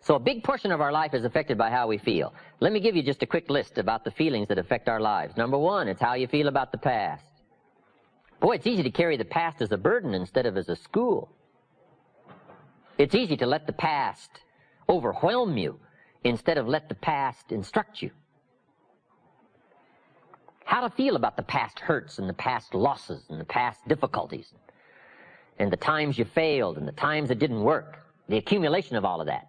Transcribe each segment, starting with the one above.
So a big portion of our life is affected by how we feel. Let me give you just a quick list about the feelings that affect our lives. Number one, it's how you feel about the past. Boy, it's easy to carry the past as a burden instead of as a school. It's easy to let the past overwhelm you instead of let the past instruct you. How to feel about the past hurts and the past losses and the past difficulties and the times you failed and the times it didn't work, the accumulation of all of that.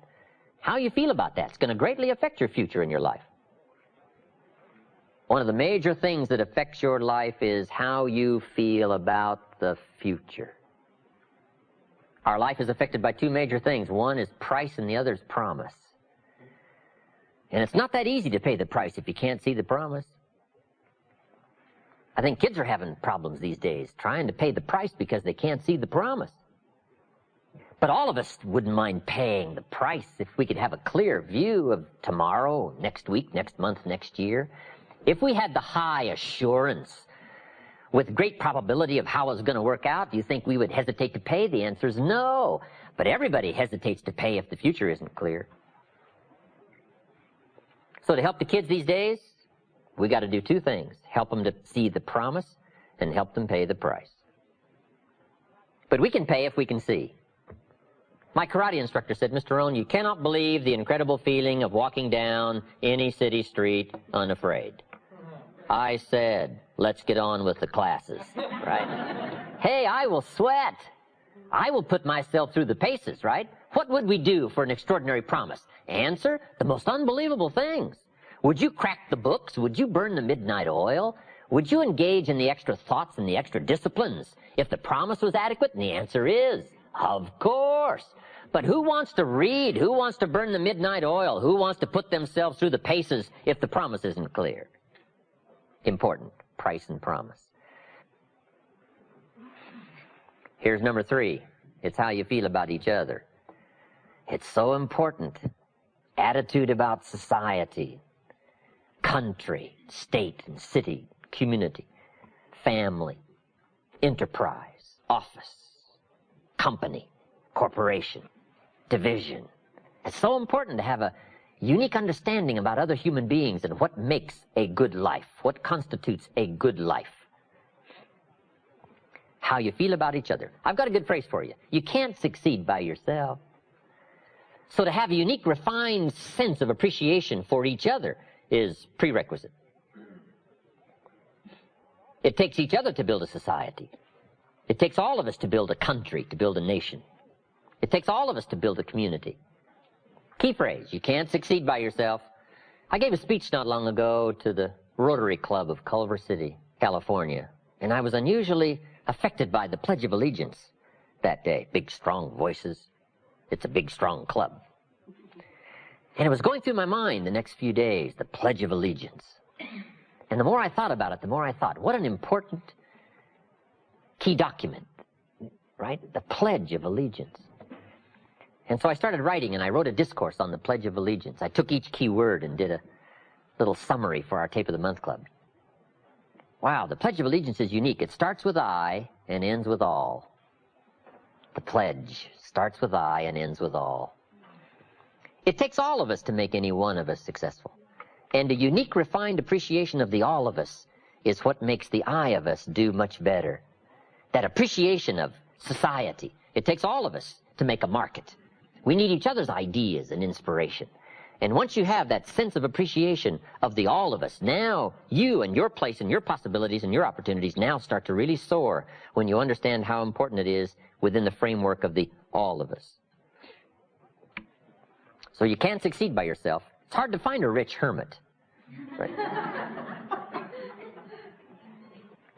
How you feel about that is going to greatly affect your future in your life. One of the major things that affects your life is how you feel about the future. Our life is affected by two major things. One is price and the other is promise. And it's not that easy to pay the price if you can't see the promise. I think kids are having problems these days trying to pay the price because they can't see the promise. But all of us wouldn't mind paying the price if we could have a clear view of tomorrow, next week, next month, next year. If we had the high assurance with great probability of how it's going to work out, do you think we would hesitate to pay? The answer is no. But everybody hesitates to pay if the future isn't clear. So to help the kids these days, we got to do two things. Help them to see the promise and help them pay the price. But we can pay if we can see. My karate instructor said, Mr. Rohn, you cannot believe the incredible feeling of walking down any city street unafraid. I said, let's get on with the classes, right? Hey, I will sweat. I will put myself through the paces, right? What would we do for an extraordinary promise? Answer, the most unbelievable things. Would you crack the books? Would you burn the midnight oil? Would you engage in the extra thoughts and the extra disciplines if the promise was adequate? And the answer is, of course. But who wants to read? Who wants to burn the midnight oil? Who wants to put themselves through the paces if the promise isn't clear? Important, price and promise. Here's number three. It's how you feel about each other. It's so important. Attitude about society, country, state and city, community, family, enterprise, office, company, corporation, division. It's so important to have a unique understanding about other human beings and what makes a good life, what constitutes a good life. How you feel about each other. I've got a good phrase for you. You can't succeed by yourself. So to have a unique, refined sense of appreciation for each other is prerequisite. It takes each other to build a society. It takes all of us to build a country, to build a nation. It takes all of us to build a community. Key phrase, you can't succeed by yourself. I gave a speech not long ago to the Rotary Club of Culver City, California, and I was unusually affected by the Pledge of Allegiance that day. Big, strong voices. It's a big, strong club. And it was going through my mind the next few days, the Pledge of Allegiance. And the more I thought about it, the more I thought, what an important key document, right? The Pledge of Allegiance. And so I started writing, and I wrote a discourse on the Pledge of Allegiance. I took each key word and did a little summary for our Tape of the Month Club. Wow, the Pledge of Allegiance is unique. It starts with I and ends with all. The pledge starts with I and ends with all. It takes all of us to make any one of us successful. And a unique, refined appreciation of the all of us is what makes the I of us do much better. That appreciation of society. It takes all of us to make a market. We need each other's ideas and inspiration. And once you have that sense of appreciation of the all of us, now you and your place and your possibilities and your opportunities now start to really soar when you understand how important it is within the framework of the all of us. So you can't succeed by yourself. It's hard to find a rich hermit. Right?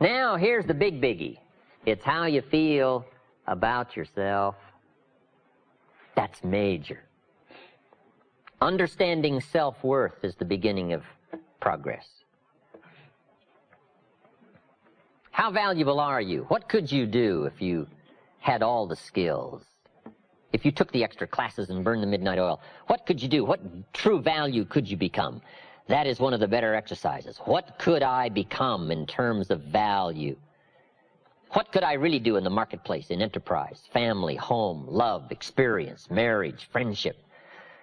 Now here's the big biggie. It's how you feel about yourself. That's major. Understanding self-worth is the beginning of progress. How valuable are you? What could you do if you had all the skills? If you took the extra classes and burned the midnight oil, what could you do? What true value could you become? That is one of the better exercises. What could I become in terms of value? What could I really do in the marketplace, in enterprise, family, home, love, experience, marriage, friendship?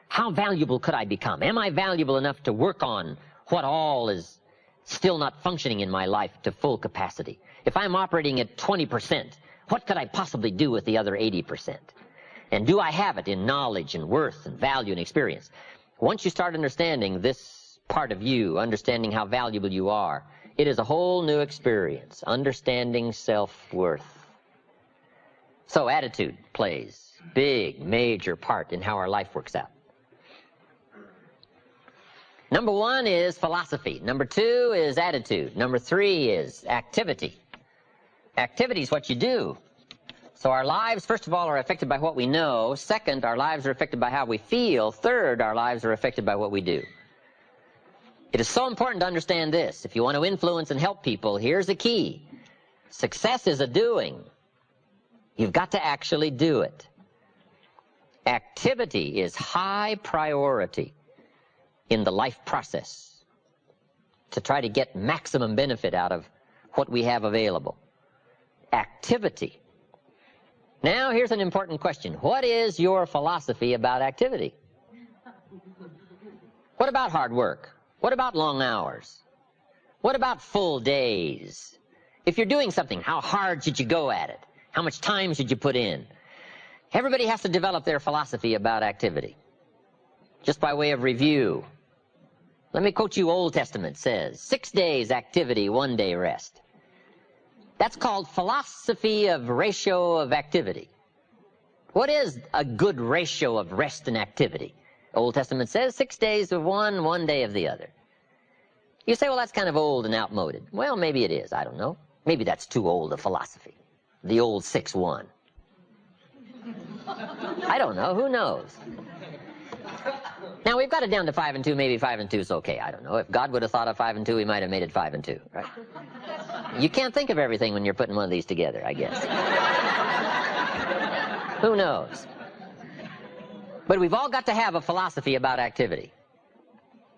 How valuable could I become? Am I valuable enough to work on what all is still not functioning in my life to full capacity? If I'm operating at 20%, what could I possibly do with the other 80%? And do I have it in knowledge and worth and value and experience? Once you start understanding this part of you, understanding how valuable you are, it is a whole new experience, understanding self-worth. So attitude plays a big, major part in how our life works out. Number 1 is philosophy. Number 2 is attitude. Number 3 is activity. Activity is what you do. So our lives, first of all, are affected by what we know. Second, our lives are affected by how we feel. Third, our lives are affected by what we do. It is so important to understand this. If you want to influence and help people, here's the key. Success is a doing. You've got to actually do it. Activity is high priority in the life process to try to get maximum benefit out of what we have available. Activity. Now, here's an important question. What is your philosophy about activity? What about hard work? What about long hours? What about full days? If you're doing something, how hard should you go at it? How much time should you put in? Everybody has to develop their philosophy about activity. Just by way of review, let me quote you. Old Testament says, 6 days activity, 1 day rest. That's called philosophy of ratio of activity. What is a good ratio of rest and activity? Old Testament says 6 days of one, 1 day of the other. You say, well, that's kind of old and outmoded. Well, maybe it is. I don't know. Maybe that's too old a philosophy. The old 6-1. I don't know. Who knows? Now, we've got it down to 5 and 2. Maybe 5 and 2 is okay. I don't know. If God would have thought of 5 and 2, he might have made it 5 and 2, right? You can't think of everything when you're putting one of these together, I guess. Who knows? But we've all got to have a philosophy about activity,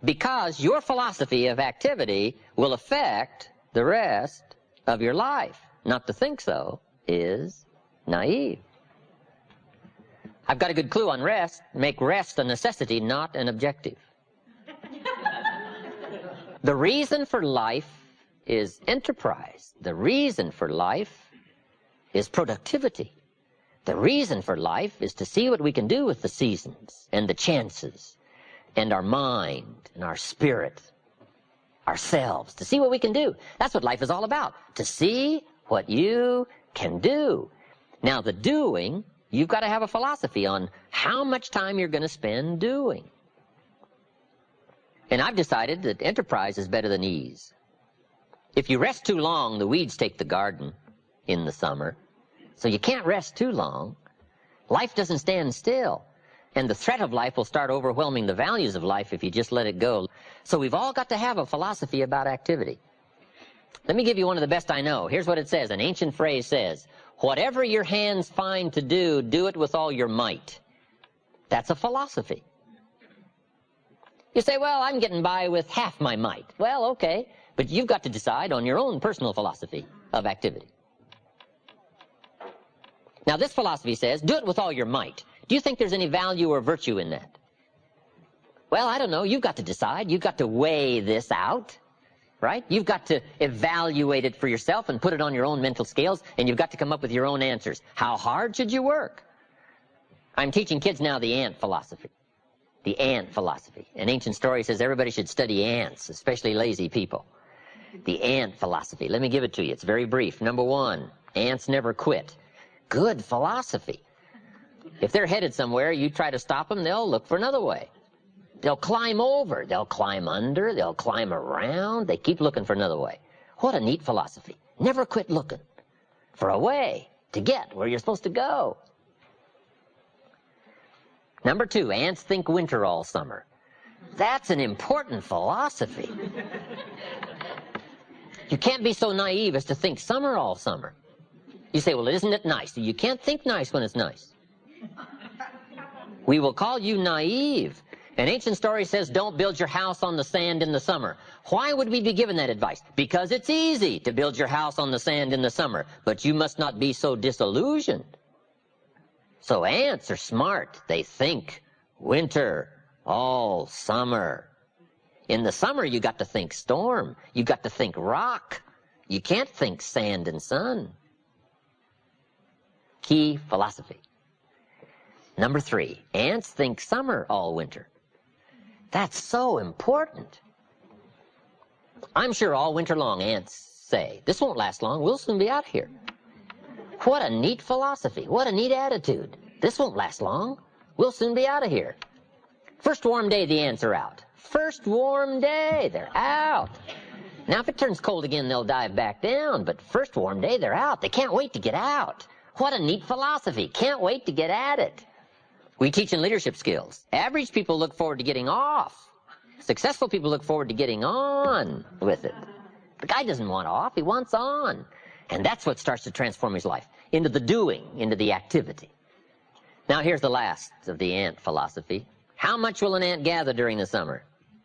because your philosophy of activity will affect the rest of your life. Not to think so is naive. I've got a good clue on rest. Make rest a necessity, not an objective. The reason for life is enterprise. The reason for life is productivity. The reason for life is to see what we can do with the seasons and the chances and our mind and our spirit, ourselves, to see what we can do. That's what life is all about, to see what you can do. Now, the doing, you've got to have a philosophy on how much time you're going to spend doing. And I've decided that enterprise is better than ease. If you rest too long, the weeds take the garden in the summer. So you can't rest too long. Life doesn't stand still. And the threat of life will start overwhelming the values of life if you just let it go. So we've all got to have a philosophy about activity. Let me give you one of the best I know. Here's what it says. An ancient phrase says, whatever your hands find to do, do it with all your might. That's a philosophy. You say, well, I'm getting by with half my might. Well, okay, but you've got to decide on your own personal philosophy of activity. Now, this philosophy says, do it with all your might. Do you think there's any value or virtue in that? Well, I don't know. You've got to decide. You've got to weigh this out, right? You've got to evaluate it for yourself and put it on your own mental scales, and you've got to come up with your own answers. How hard should you work? I'm teaching kids now the ant philosophy. The ant philosophy. An ancient story says everybody should study ants, especially lazy people. The ant philosophy. Let me give it to you. It's very brief. Number 1, ants never quit. Good philosophy. If they're headed somewhere, you try to stop them, they'll look for another way. They'll climb over, they'll climb under, they'll climb around. They keep looking for another way. What a neat philosophy. Never quit looking for a way to get where you're supposed to go. Number 2, ants think winter all summer. That's an important philosophy. You can't be so naive as to think summer all summer. You say, well, isn't it nice? You can't think nice when it's nice. We will call you naive. An ancient story says, don't build your house on the sand in the summer. Why would we be given that advice? Because it's easy to build your house on the sand in the summer, but you must not be so disillusioned. So ants are smart. They think winter All summer. In the summer, you got to think storm. You got to think rock. You can't think sand and sun. Key philosophy. Number 3, ants think summer all winter. That's so important. I'm sure all winter long ants say, this won't last long, we'll soon be out here. What a neat philosophy, what a neat attitude. This won't last long, we'll soon be out of here. First warm day, the ants are out. First warm day, they're out. Now if it turns cold again, they'll dive back down, but first warm day, they're out. They can't wait to get out. What a neat philosophy, can't wait to get at it. We teach in leadership skills. Average people look forward to getting off. Successful people look forward to getting on with it. The guy doesn't want off, he wants on. And that's what starts to transform his life, into the doing, into the activity. Now here's the last of the ant philosophy. How much will an ant gather during the summer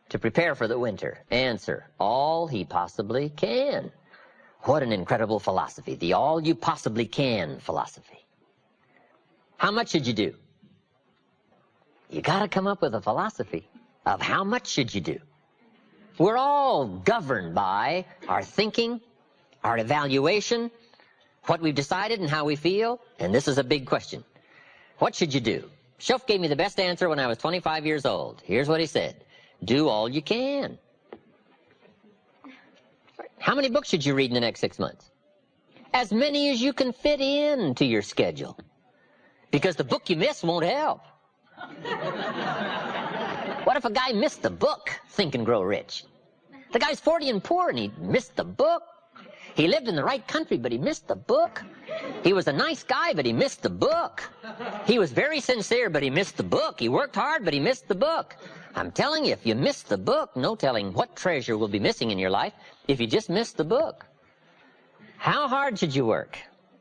to prepare for the winter? Answer, all he possibly can. What an incredible philosophy, the all you possibly can philosophy. How much should you do? You got to come up with a philosophy of how much should you do. We're all governed by our thinking, our evaluation, what we've decided and how we feel, and this is a big question. What should you do? Schoff gave me the best answer when I was 25 years old. Here's what he said. Do all you can. How many books should you read in the next 6 months? As many as you can fit into your schedule. Because the book you miss won't help. What if a guy missed the book, Think and Grow Rich? The guy's 40 and poor and he missed the book. He lived in the right country, but he missed the book. He was a nice guy, but he missed the book. He was very sincere, but he missed the book. He worked hard, but he missed the book. I'm telling you, if you miss the book, no telling what treasure will be missing in your life if you just miss the book. How hard should you work?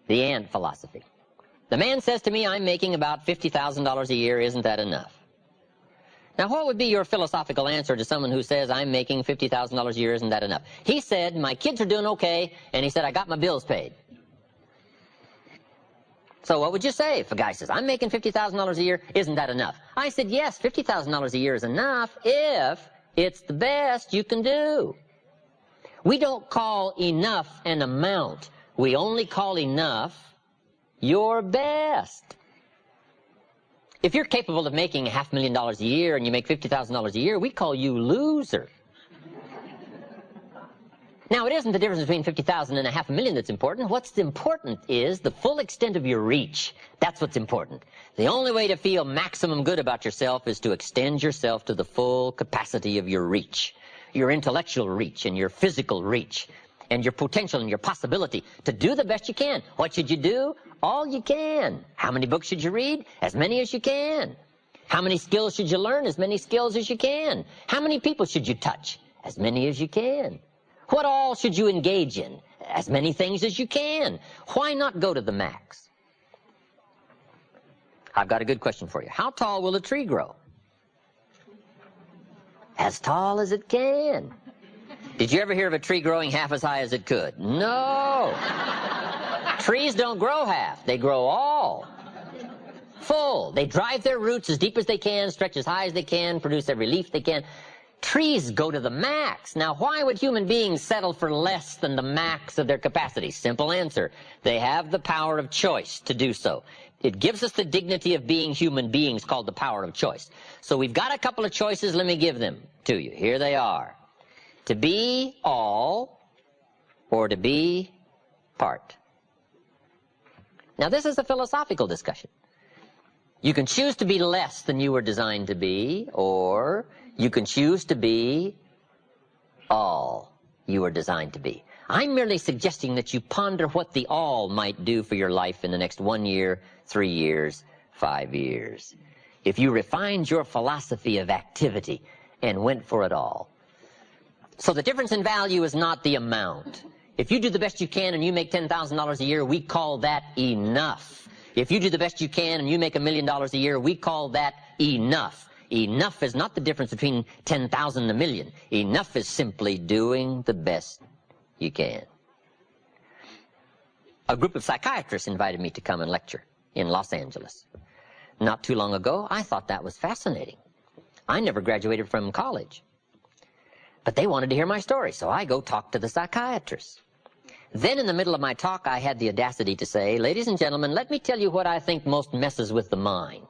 The ant philosophy. The man says to me, I'm making about $50,000 a year. Isn't that enough? Now, what would be your philosophical answer to someone who says, I'm making $50,000 a year, isn't that enough? He said, my kids are doing okay, and he said, I got my bills paid. So what would you say if a guy says, I'm making $50,000 a year, isn't that enough? I said, yes, $50,000 a year is enough if it's the best you can do. We don't call enough an amount. We only call enough your best. If you're capable of making $500,000 a year and you make $50,000 a year, we call you loser. Now, it isn't the difference between $50,000 and $500,000 that's important. What's important is the full extent of your reach. That's what's important. The only way to feel maximum good about yourself is to extend yourself to the full capacity of your reach, your intellectual reach and your physical reach, and your potential and your possibility to do the best you can. What should you do? All you can. How many books should you read? As many as you can. How many skills should you learn? As many skills as you can. How many people should you touch? As many as you can. What all should you engage in? As many things as you can. Why not go to the max? I've got a good question for you. How tall will a tree grow? As tall as it can. Did you ever hear of a tree growing half as high as it could? No. Trees don't grow half. They grow all. Full. They drive their roots as deep as they can, stretch as high as they can, produce every leaf they can. Trees go to the max. Now, why would human beings settle for less than the max of their capacity? Simple answer. They have the power of choice to do so. It gives us the dignity of being human beings called the power of choice. So we've got a couple of choices. Let me give them to you. Here they are. To be all or to be part. Now, this is a philosophical discussion. You can choose to be less than you were designed to be, or you can choose to be all you were designed to be. I'm merely suggesting that you ponder what the all might do for your life in the next 1 year, 3 years, 5 years. If you refined your philosophy of activity and went for it all. So the difference in value is not the amount. If you do the best you can and you make $10,000 a year, we call that enough. If you do the best you can and you make $1 million a year, we call that enough. Enough is not the difference between 10,000 and 1 million. Enough is simply doing the best you can. A group of psychiatrists invited me to come and lecture in Los Angeles. Not too long ago, I thought that was fascinating. I never graduated from college. But they wanted to hear my story, so I go talk to the psychiatrist. Then in the middle of my talk, I had the audacity to say, ladies and gentlemen, let me tell you what I think most messes with the mind.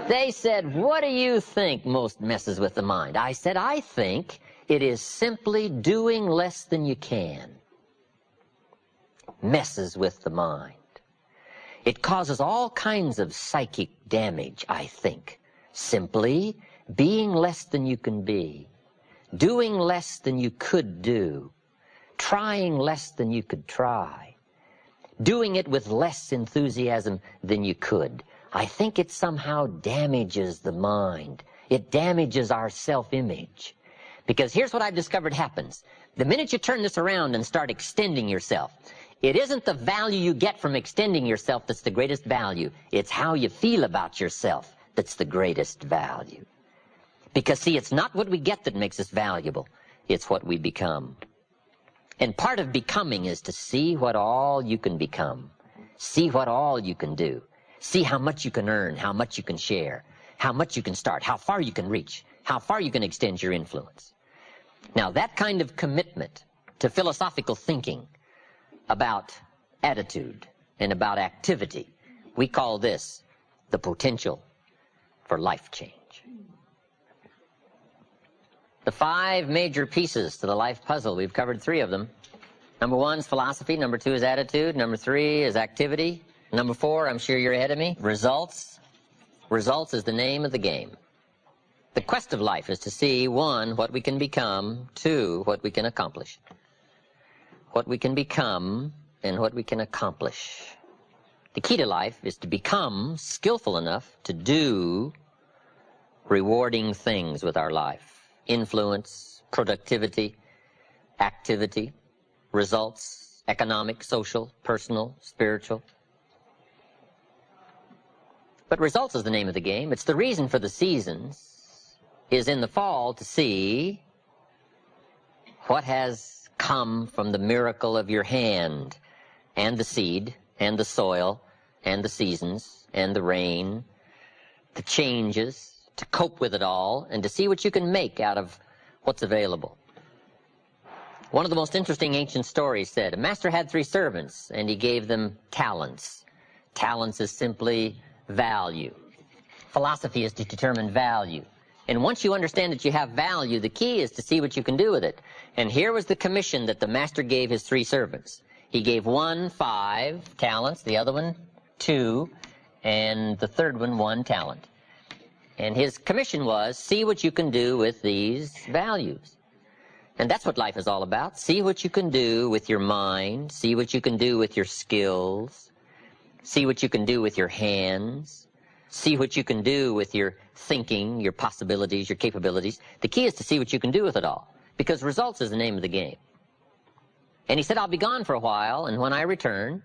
They said, what do you think most messes with the mind? I said, I think it is simply doing less than you can. Messes with the mind. It causes all kinds of psychic damage, I think. Simply being less than you can be, doing less than you could do, trying less than you could try, doing it with less enthusiasm than you could. I think it somehow damages the mind. It damages our self-image. Because here's what I've discovered happens. The minute you turn this around and start extending yourself, it isn't the value you get from extending yourself that's the greatest value. It's how you feel about yourself that's the greatest value. Because, see, it's not what we get that makes us valuable. It's what we become. And part of becoming is to see what all you can become. See what all you can do. See how much you can earn, how much you can share, how much you can start, how far you can reach, how far you can extend your influence. Now, that kind of commitment to philosophical thinking about attitude and about activity, we call this the potential for life change. The 5 major pieces to the life puzzle, we've covered 3 of them. Number 1 is philosophy, number 2 is attitude, number 3 is activity, number 4, I'm sure you're ahead of me, results. Results is the name of the game. The quest of life is to see, 1, what we can become, 2, what we can accomplish. What we can become and what we can accomplish. The key to life is to become skillful enough to do rewarding things with our life. Influence, productivity, activity, results, economic, social, personal, spiritual. But results is the name of the game. It's the reason for the seasons is in the fall to see what has come from the miracle of your hand and the seed and the soil and the seasons and the rain, the changes, to cope with it all, and to see what you can make out of what's available. One of the most interesting ancient stories said, a master had 3 servants, and he gave them talents. Talents is simply value. Philosophy is to determine value. And once you understand that you have value, the key is to see what you can do with it. And here was the commission that the master gave his 3 servants. He gave one 5 talents, the other one 2, and the third one 1 talent. And his commission was, see what you can do with these values. And that's what life is all about. See what you can do with your mind. See what you can do with your skills. See what you can do with your hands. See what you can do with your thinking, your possibilities, your capabilities. The key is to see what you can do with it all. Because results is the name of the game. And he said, I'll be gone for a while, and when I return,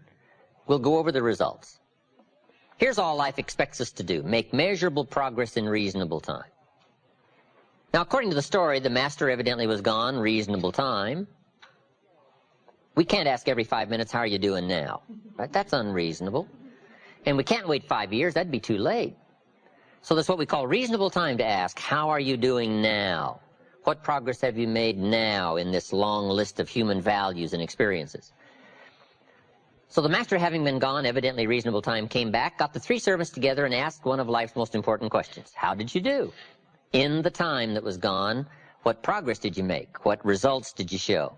we'll go over the results. Here's all life expects us to do, make measurable progress in reasonable time. Now, according to the story, the master evidently was gone reasonable time. We can't ask every 5 minutes, how are you doing now? Right? That's unreasonable. And we can't wait 5 years, that'd be too late. So that's what we call reasonable time to ask, how are you doing now? What progress have you made now in this long list of human values and experiences? So the master, having been gone, evidently reasonable time, came back, got the 3 servants together, and asked one of life's most important questions. How did you do? In the time that was gone, what progress did you make? What results did you show?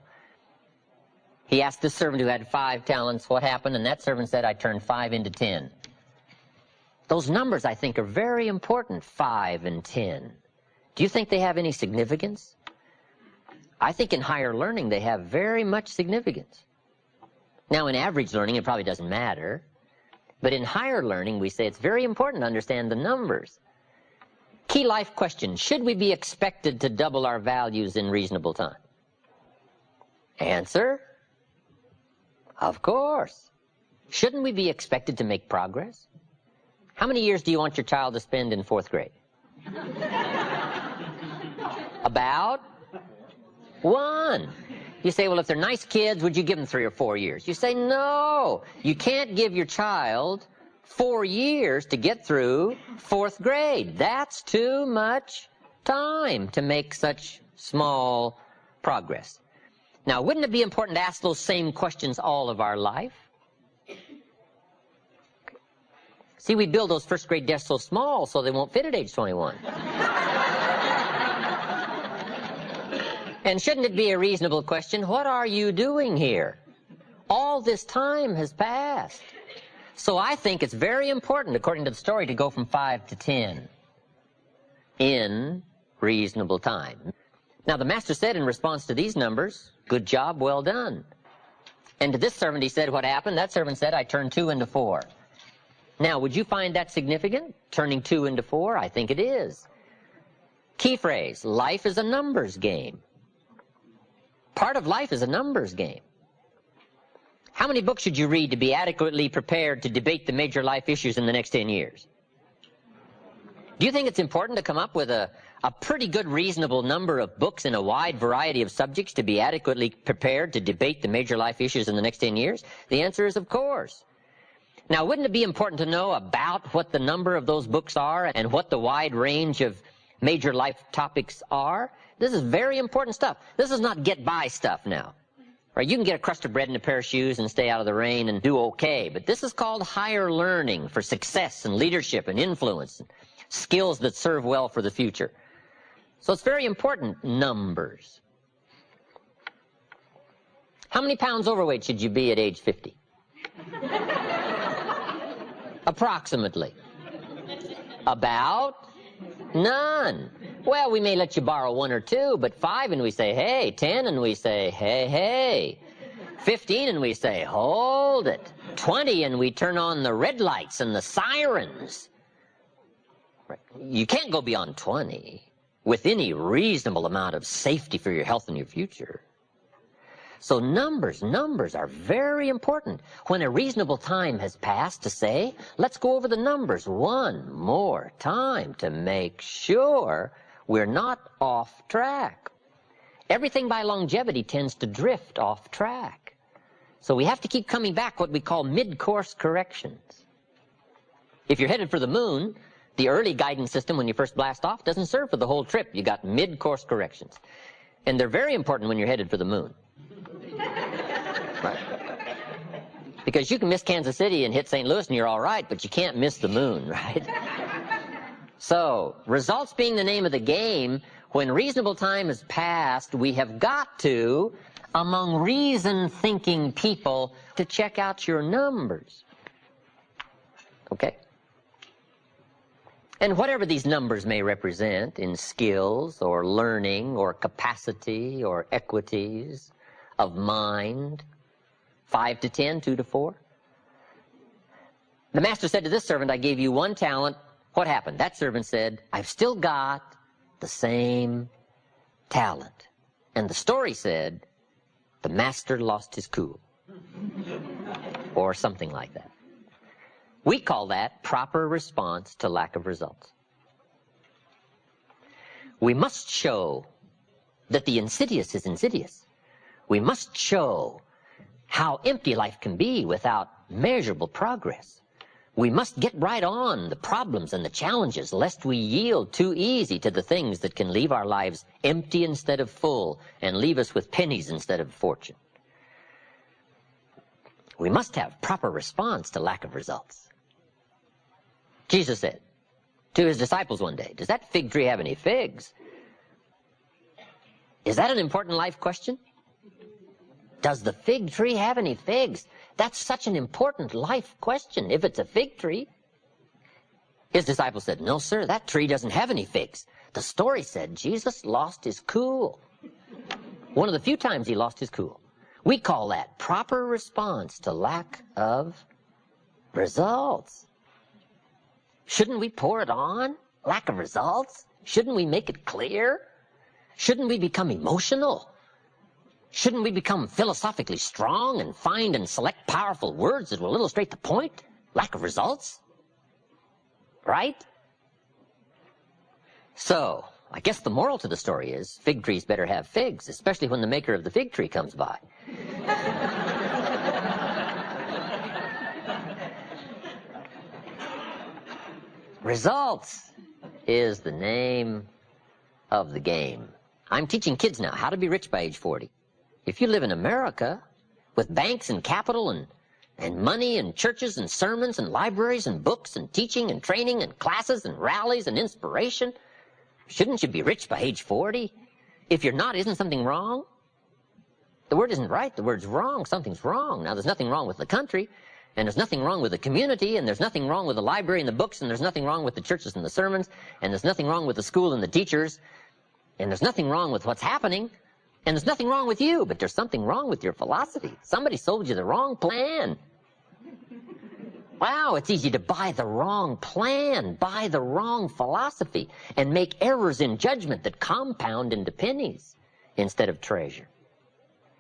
He asked this servant who had 5 talents what happened, and that servant said, I turned 5 into 10. Those numbers, I think, are very important, 5 and 10. Do you think they have any significance? I think in higher learning they have very much significance. Now, in average learning, it probably doesn't matter. But in higher learning, we say it's very important to understand the numbers. Key life question, should we be expected to double our values in reasonable time? Answer, of course. Shouldn't we be expected to make progress? How many years do you want your child to spend in 4th grade? About 1. You say, well, if they're nice kids, would you give them 3 or 4 years? You say, no. You can't give your child 4 years to get through 4th grade. That's too much time to make such small progress. Now, wouldn't it be important to ask those same questions all of our life? See, we build those 1st grade desks so small so they won't fit at age 21. And shouldn't it be a reasonable question? What are you doing here? All this time has passed. So I think it's very important, according to the story, to go from 5 to 10 in reasonable time. Now, the master said in response to these numbers, good job, well done. And to this servant he said, what happened? That servant said, I turned 2 into 4. Now, would you find that significant, turning 2 into 4? I think it is. Key phrase, life is a numbers game. Part of life is a numbers game. How many books should you read to be adequately prepared to debate the major life issues in the next 10 years? Do you think it's important to come up with a pretty good reasonable number of books in a wide variety of subjects to be adequately prepared to debate the major life issues in the next 10 years? The answer is of course. Now, wouldn't it be important to know about what the number of those books are and what the wide range of major life topics are? This is very important stuff. This is not get-by stuff now. Right? You can get a crust of bread and a pair of shoes and stay out of the rain and do okay, but this is called higher learning for success and leadership and influence, and skills that serve well for the future. So it's very important, numbers. How many pounds overweight should you be at age 50? Approximately. About none. Well, we may let you borrow 1 or 2, but 5 and we say, hey, 10 and we say, hey, hey. 15 and we say, hold it. 20 and we turn on the red lights and the sirens. Right. You can't go beyond 20 with any reasonable amount of safety for your health and your future. So numbers are very important. When a reasonable time has passed to say, let's go over the numbers one more time to make sure we're not off track. Everything by longevity tends to drift off track. So we have to keep coming back, what we call mid-course corrections. If you're headed for the moon, the early guidance system when you first blast off doesn't serve for the whole trip. You got mid-course corrections. And they're very important when you're headed for the moon. Right. Because you can miss Kansas City and hit St. Louis and you're all right, but you can't miss the moon, right? So, results being the name of the game, when reasonable time has passed, we have got to, among reason-thinking people, to check out your numbers. Okay? And whatever these numbers may represent in skills or learning or capacity or equities of mind, 5 to 10, 2 to 4. The master said to this servant, I gave you 1 talent. What happened? That servant said, I've still got the same talent. And the story said, the master lost his cool. Or something like that. We call that proper response to lack of results. We must show that the insidious is insidious. We must show how empty life can be without measurable progress. We must get right on the problems and the challenges, lest we yield too easy to the things that can leave our lives empty instead of full and leave us with pennies instead of fortune. We must have proper response to lack of results. Jesus said to his disciples one day, does that fig tree have any figs? Is that an important life question? Does the fig tree have any figs? That's such an important life question, if it's a fig tree. His disciples said, no, sir, that tree doesn't have any figs. The story said Jesus lost his cool. One of the few times he lost his cool. We call that proper response to lack of results. Shouldn't we pour it on? Lack of results? Shouldn't we make it clear? Shouldn't we become emotional? Shouldn't we become philosophically strong and find and select powerful words that will illustrate the point? Lack of results? Right? So, I guess the moral to the story is fig trees better have figs, especially when the maker of the fig tree comes by. Results is the name of the game. I'm teaching kids now how to be rich by age 40. If you live in America with banks and capital and money and churches and sermons and libraries and books and teaching and training and classes and rallies and inspiration, shouldn't you be rich by age 40? If you're not, isn't something wrong? The word isn't right, the word's wrong. Something's wrong. Now, there's nothing wrong with the country, and there's nothing wrong with the community, and there's nothing wrong with the library and the books, and there's nothing wrong with the churches and the sermons, and there's nothing wrong with the school and the teachers, and there's nothing wrong with what's happening, and there's nothing wrong with you, but there's something wrong with your philosophy. Somebody sold you the wrong plan. Wow, it's easy to buy the wrong plan, buy the wrong philosophy, and make errors in judgment that compound into pennies instead of treasure.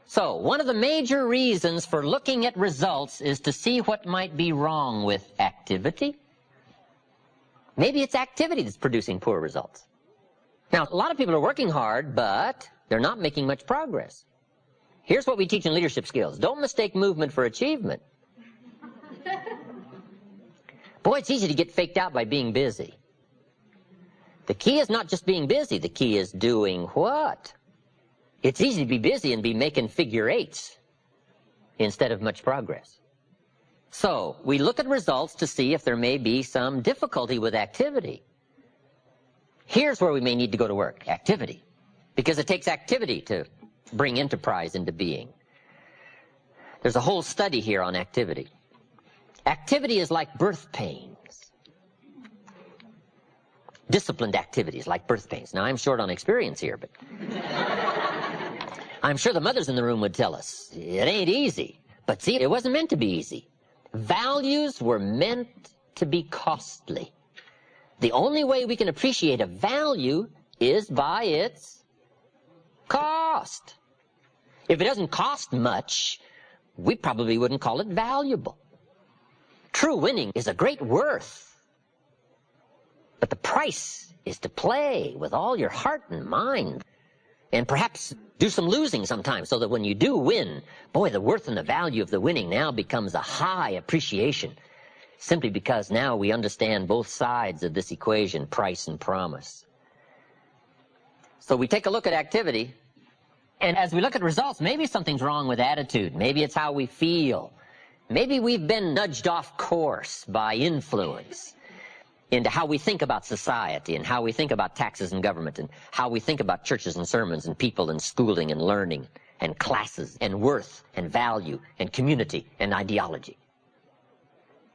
So, one of the major reasons for looking at results is to see what might be wrong with activity. Maybe it's activity that's producing poor results. Now, a lot of people are working hard, but they're not making much progress. Here's what we teach in leadership skills. Don't mistake movement for achievement. Boy, it's easy to get faked out by being busy. The key is not just being busy. The key is doing what? It's easy to be busy and be making figure eights instead of much progress. So, we look at results to see if there may be some difficulty with activity. Here's where we may need to go to work, activity. Because it takes activity to bring enterprise into being. There's a whole study here on activity. Activity is like birth pains. Disciplined activity is like birth pains. Now, I'm short on experience here, but I'm sure the mothers in the room would tell us, it ain't easy. But see, it wasn't meant to be easy. Values were meant to be costly. The only way we can appreciate a value is by its cost. If it doesn't cost much, we probably wouldn't call it valuable. True winning is a great worth. But the price is to play with all your heart and mind. And perhaps do some losing sometimes so that when you do win, boy, the worth and the value of the winning now becomes a high appreciation. Simply because now we understand both sides of this equation, price and promise. So we take a look at activity, and as we look at results, maybe something's wrong with attitude. Maybe it's how we feel. Maybe we've been nudged off course by influence into how we think about society and how we think about taxes and government and how we think about churches and sermons and people and schooling and learning and classes and worth and value and community and ideology.